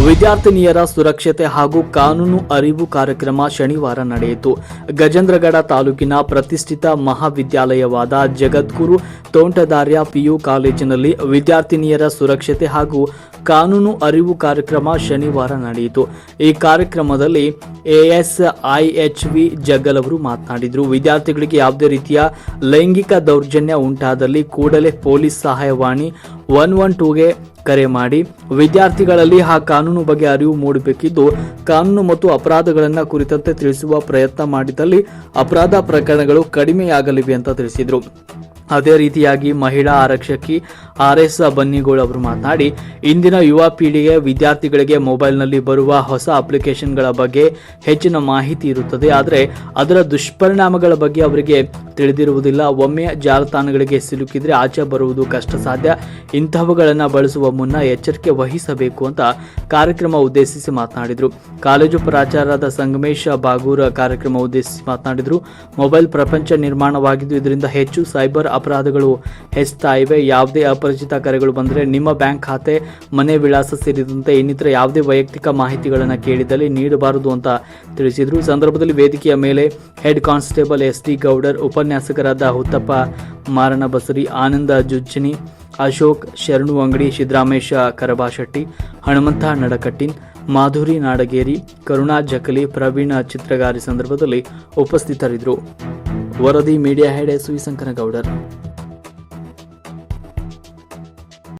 ವಿದ್ಯಾರ್ಥಿನಿಯರ ಸುರಕ್ಷತೆ ಹಾಗೂ ಕಾನೂನು ಅರಿವು ಕಾರ್ಯಕ್ರಮ ಶನಿವಾರ ನಡೆಯಿತು. ಗಜೇಂದ್ರಗಡ ತಾಲೂಕಿನ ಪ್ರತಿಷ್ಠಿತ ಮಹಾವಿದ್ಯಾಲಯವಾದ ಜಗದ್ಗುರು ತೋಂಟದಾರ್ಯ ಪಿಯು ಕಾಲೇಜಿನಲ್ಲಿ ವಿದ್ಯಾರ್ಥಿನಿಯರ ಸುರಕ್ಷತೆ ಹಾಗೂ ಕಾನೂನು ಅರಿವು ಕಾರ್ಯಕ್ರಮ ಶನಿವಾರ ನಡೆಯಿತು. ಈ ಕಾರ್ಯಕ್ರಮದಲ್ಲಿ ASIHV ಜಗ್ಗಲ್ ಅವರು ಮಾತನಾಡಿದರು. ವಿದ್ಯಾರ್ಥಿಗಳಿಗೆ ಯಾವುದೇ ರೀತಿಯ ಲೈಂಗಿಕ ದೌರ್ಜನ್ಯ ಉಂಟಾದಲ್ಲಿ ಕೂಡಲೇ ಪೊಲೀಸ್ ಸಹಾಯವಾಣಿ 112ಗೆ ಕರೆ ಮಾಡಿ ವಿದ್ಯಾರ್ಥಿಗಳಲ್ಲಿ ಆ ಕಾನೂನು ಬಗ್ಗೆ ಅರಿವು ಮೂಡಬೇಕಿದ್ದು, ಕಾನೂನು ಮತ್ತು ಅಪರಾಧಗಳನ್ನು ಕುರಿತಂತೆ ತಿಳಿಸುವ ಪ್ರಯತ್ನ ಮಾಡಿದಲ್ಲಿ ಅಪರಾಧ ಪ್ರಕರಣಗಳು ಕಡಿಮೆಯಾಗಲಿವೆ ಅಂತ ತಿಳಿಸಿದರು. ಅದೇ ರೀತಿಯಾಗಿ ಮಹಿಳಾ ಆರಕ್ಷಕಿ RS ಬನ್ನಿಗೋಳ್ ಅವರು ಮಾತನಾಡಿ, ಇಂದಿನ ಯುವ ಪೀಳಿಗೆ ವಿದ್ಯಾರ್ಥಿಗಳಿಗೆ ಮೊಬೈಲ್ನಲ್ಲಿ ಬರುವ ಹೊಸ ಅಪ್ಲಿಕೇಶನ್ಗಳ ಬಗ್ಗೆ ಹೆಚ್ಚಿನ ಮಾಹಿತಿ ಇರುತ್ತದೆ, ಆದರೆ ಅದರ ದುಷ್ಪರಿಣಾಮಗಳ ಬಗ್ಗೆ ಅವರಿಗೆ ತಿಳಿದಿರುವುದಿಲ್ಲ. ಒಮ್ಮೆ ಜಾಲತಾಣಗಳಿಗೆ ಸಿಲುಕಿದ್ರೆ ಆಚೆ ಬರುವುದು ಕಷ್ಟ ಸಾಧ್ಯ. ಇಂತಹವುಗಳನ್ನು ಬಳಸುವ ಮುನ್ನ ಎಚ್ಚರಿಕೆ ವಹಿಸಬೇಕು ಅಂತ ಕಾರ್ಯಕ್ರಮ ಉದ್ದೇಶಿಸಿ ಮಾತನಾಡಿದರು. ಕಾಲೇಜು ಪ್ರಾಚಾರ್ಯರಾದ ಸಂಗಮೇಶ್ ಬಾಗೂರ್ ಕಾರ್ಯಕ್ರಮ ಉದ್ದೇಶಿಸಿ ಮಾತನಾಡಿದರು. ಮೊಬೈಲ್ ಪ್ರಪಂಚ ನಿರ್ಮಾಣವಾಗಿದ್ದು, ಇದರಿಂದ ಹೆಚ್ಚು ಸೈಬರ್ ಅಪರಾಧಗಳು ಹೆಚ್ಚುತ್ತಾ ಇವೆ. ಯಾವುದೇ ಅಪರಿಚಿತ ಕರೆಗಳು ಬಂದರೆ ನಿಮ್ಮ ಬ್ಯಾಂಕ್ ಖಾತೆ, ಮನೆ ವಿಳಾಸ ಸೇರಿದಂತೆ ಇನ್ನಿತರ ಯಾವುದೇ ವೈಯಕ್ತಿಕ ಮಾಹಿತಿಗಳನ್ನು ಕೇಳಿದಲ್ಲಿ ನೀಡಬಾರದು ಅಂತ ತಿಳಿಸಿದರು. ಈ ಸಂದರ್ಭದಲ್ಲಿ ವೇದಿಕೆಯ ಮೇಲೆ ಹೆಡ್ ಕಾನ್ಸ್ಟೇಬಲ್ SD ಗೌಡರ್, ಉಪನ್ಯಾಸಕರಾದ ಹುತ್ತಪ್ಪ ಮಾರಣಬಸರಿ, ಆನಂದ ಜುಜ್ಜನಿ, ಅಶೋಕ್ ಶರಣು ಅಂಗಡಿ, ಸಿದ್ದರಾಮೇಶ ಕರಬಾಶೆಟ್ಟಿ, ಹನುಮಂತ ನಡಕಟ್ಟಿನ್, ಮಾಧುರಿ ನಾಡಗೇರಿ, ಕರುಣಾ ಜಕಲಿ, ಪ್ರವೀಣ್ ಚಿತ್ರಗಾರಿ ಸಂದರ್ಭದಲ್ಲಿ ಉಪಸ್ಥಿತರಿದ್ದರು. ವರದಿ ಮೀಡಿಯಾ ಹೆಡ್ SV ಸಂಕನಗೌಡರ್.